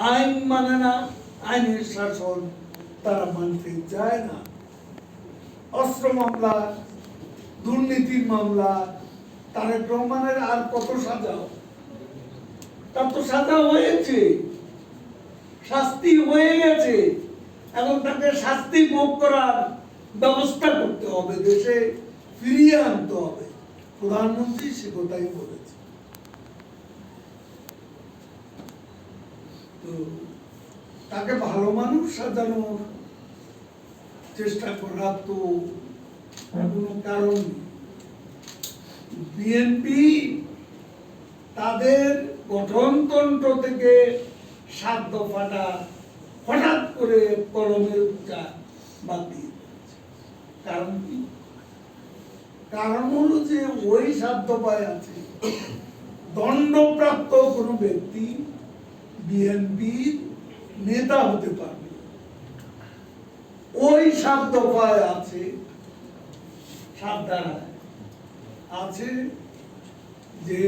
আইন মানে না, আইনের শাসন তারা মানতে চায় না। অস্ত্র মামলা, দুর্নীতির মামলা, তারেক রহমানের আর কত সাজাও, তার তো সাজা হয়েছে, শাস্তি হয়ে গেছে, এখন তাকে শাস্তি ভোগ করার ব্যবস্থা করতে হবে, দেশে ফিরিয়ে আনতে হবে। প্রধানমন্ত্রী সে কথাই বলেছে। তো তাকে ভালো মানুষ সাজানোর চেষ্টা করার তো কোনো কারণ নেই। বিএনপি তাদের গঠনতন্ত্র থেকে 7 দফাটা হঠাৎ করে কলমের উচ্চা বাদ দিয়ে দিয়েছে। কারণ কি? কারণ হলো যে ওই 7 দফায় আছে দণ্ডপ্রাপ্ত কোনো ব্যক্তি বিএনপির নেতা হতে পারবে। ওই 7 দফায় আছে, 7 ধারায় আছে যে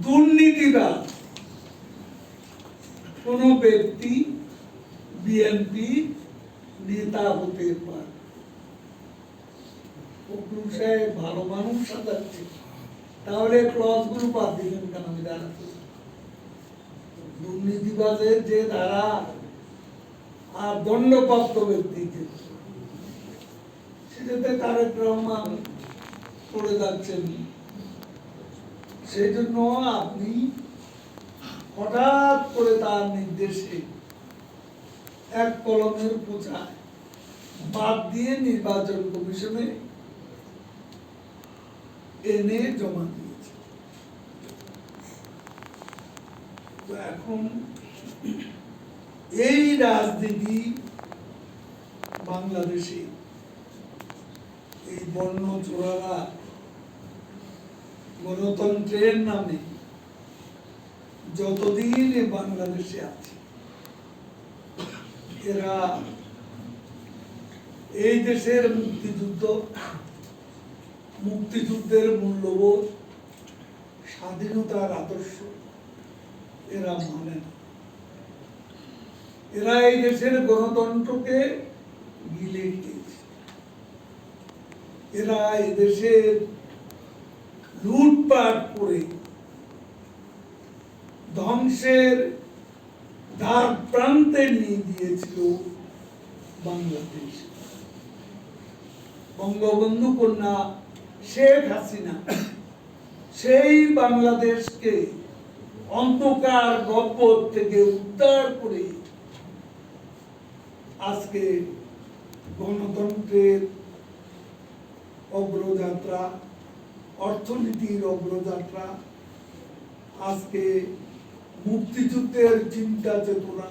দুর্নীতিবাজ কোন ব্যক্তি বিএনপি নেতা হতে পারে। ফখরুল সাহেব ভালো মানুষ সাজাচ্ছে, তাহলে ক্লজ গুলো বাদ দিলেন কেন? আমি দাঁড়াতে দুর্নীতিবাজের যে ধারা আর দণ্ডপ্রাপ্ত ব্যক্তিকে, সেটাতে তারেক রহমান পড়ে যাচ্ছেন। সেই জন্য আপনি হঠাৎ করে তার নির্দেশে এক কলমের পোঁছায় বাদ দিয়ে নির্বাচন কমিশনে এনে জমা দিয়েছে। তো এখন এই রাজনীতি বাংলাদেশে, এই বর্ণ চোরারা গণতন্ত্রের নামে যতদিন বাংলাদেশে আছে, এরা এই দেশের মুক্তিযুদ্ধের মূল্যবোধ, স্বাধীনতার আদর্শ এরা মানে না। এরা এই দেশের গণতন্ত্রকে গিলে খেয়েছে। এরা এই দেশের লুটপাট করে ধ্বংসের দ্বার প্রান্তে নিয়ে দিয়েছিল বাংলাদেশ। বঙ্গবন্ধু কন্যা শেখ হাসিনা সেই বাংলাদেশকে অন্ধকার গহ্বর থেকে উদ্ধার করে আজকে গণতন্ত্রের অগ্রযাত্রা, অর্থনীতির অগ্রযাত্রা, আজকে মুক্তিযুদ্ধের চিন্তা চেতনা,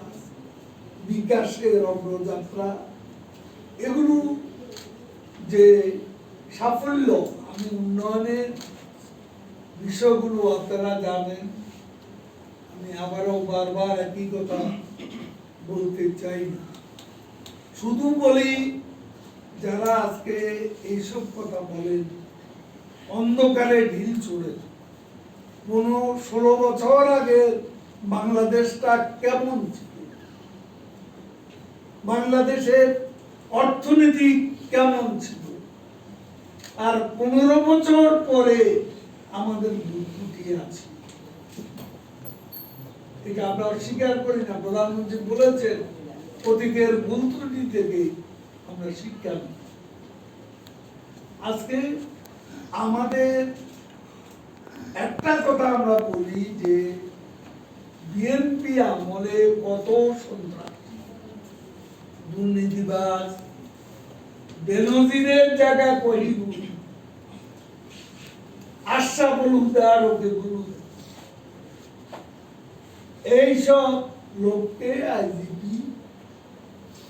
বিকাশের অগ্রযাত্রা, এগুলো যে সাফল্য, আমি উন্নয়নের বিষয়গুলো আপনারা জানেন, আমি আবারও বারবার একই কথা বলতে চাই না। শুধু বলি, যারা আজকে এইসব কথা বলেন অন্ধকারে ঢিল ছুড়ে। 16 বছর আগে বাংলাদেশটা কেমন ছিল, বাংলাদেশের অর্থনীতি কেমন ছিল, আর 15 বছর পরে আমাদের দুর্নীতি আছে, এটা আমরা অস্বীকার করি না। প্রধানমন্ত্রী বলেছেন অতীতের ভুল ত্রুটি থেকে আমরা শিক্ষা নিই। আজকে আমাদের একটা কথা আমরা বলি যে বিএনপি আমলে কত সন্ত্রাসী, দুর্নীতিবাজ, বেনজিরের জায়গায় কহিবুল, আশরাফুল হুদা, রকিবুল হুদা, এইসব লোককে আইজিপি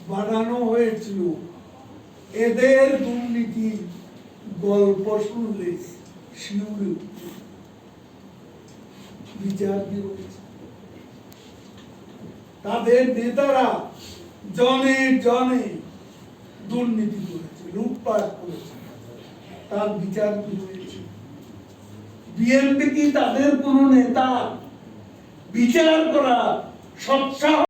বানানো হয়েছিল। এদের দুর্নীতির গল্প শুনলে শিউরে বিচার হয়েছে। তাদের নেতারা জনে জনে দুর্নীতি করেছে, লুটপাট করেছে, তার বিচার কি হয়েছে? বিএনপি কি তাদের কোন নেতা বিচার করার